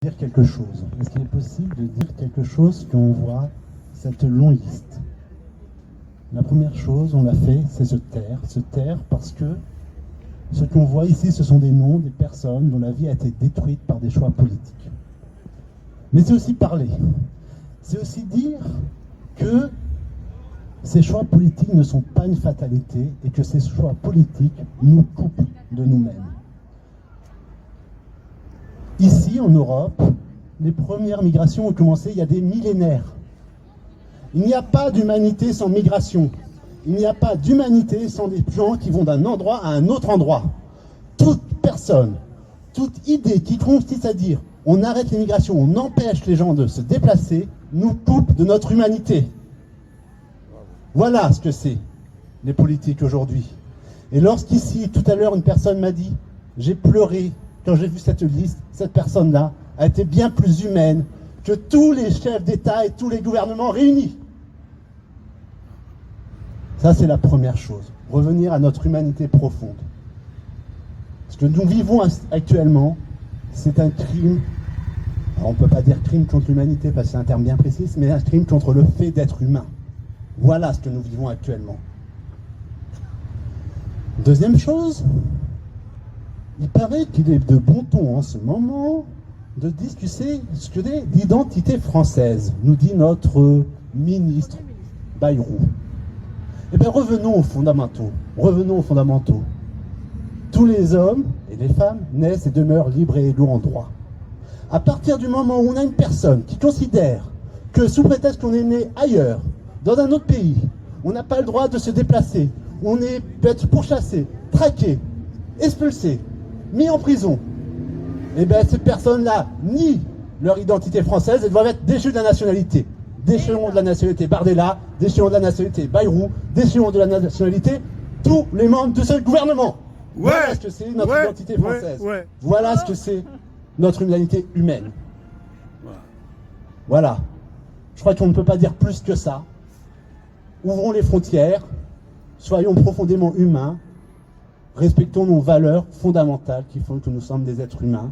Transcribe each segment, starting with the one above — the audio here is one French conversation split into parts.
Dire quelque chose. Est-ce qu'il est possible de dire quelque chose quand on voit cette longue liste? La première chose, on l'a fait, c'est se taire parce que ce qu'on voit ici, ce sont des noms, des personnes dont la vie a été détruite par des choix politiques. Mais c'est aussi parler. C'est aussi dire que ces choix politiques ne sont pas une fatalité et que ces choix politiques nous coupent de nous-mêmes. Ici, en Europe, les premières migrations ont commencé il y a des millénaires. Il n'y a pas d'humanité sans migration. Il n'y a pas d'humanité sans des gens qui vont d'un endroit à un autre endroit. Toute personne, toute idée qui consiste à dire on arrête les migrations, on empêche les gens de se déplacer, nous coupe de notre humanité. Voilà ce que c'est, les politiques aujourd'hui. Et lorsqu'ici, tout à l'heure, une personne m'a dit « J'ai pleuré quand j'ai vu cette liste, cette personne-là a été bien plus humaine que tous les chefs d'État et tous les gouvernements réunis. » Ça, c'est la première chose. Revenir à notre humanité profonde. Ce que nous vivons actuellement, c'est un crime. Alors, on ne peut pas dire crime contre l'humanité parce que c'est un terme bien précis, mais un crime contre le fait d'être humain. Voilà ce que nous vivons actuellement. Deuxième chose, il paraît qu'il est de bon ton en ce moment de discuter ce que est l'identité française, nous dit notre ministre Bayrou. Eh bien, revenons aux fondamentaux. Revenons aux fondamentaux. Tous les hommes et les femmes naissent et demeurent libres et égaux en droit. À partir du moment où on a une personne qui considère que sous prétexte qu'on est né ailleurs, dans un autre pays, on n'a pas le droit de se déplacer, on peut être pourchassé, traqué, expulsé, mis en prison, et bien ces personnes-là nient leur identité française et doivent être déchues de la nationalité. Déchéons de la nationalité Bardella, déchéons de la nationalité Bayrou, déchéons de la nationalité tous les membres de ce gouvernement. Ouais, voilà ce que c'est notre identité française. Voilà ce que c'est notre humanité humaine. Voilà. Je crois qu'on ne peut pas dire plus que ça. Ouvrons les frontières, soyons profondément humains, respectons nos valeurs fondamentales qui font que nous sommes des êtres humains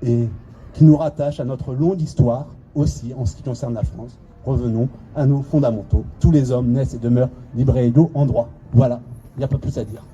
et qui nous rattachent à notre longue histoire aussi en ce qui concerne la France. Revenons à nos fondamentaux. Tous les hommes naissent et demeurent libres et égaux en droit. Voilà, il n'y a pas plus à dire.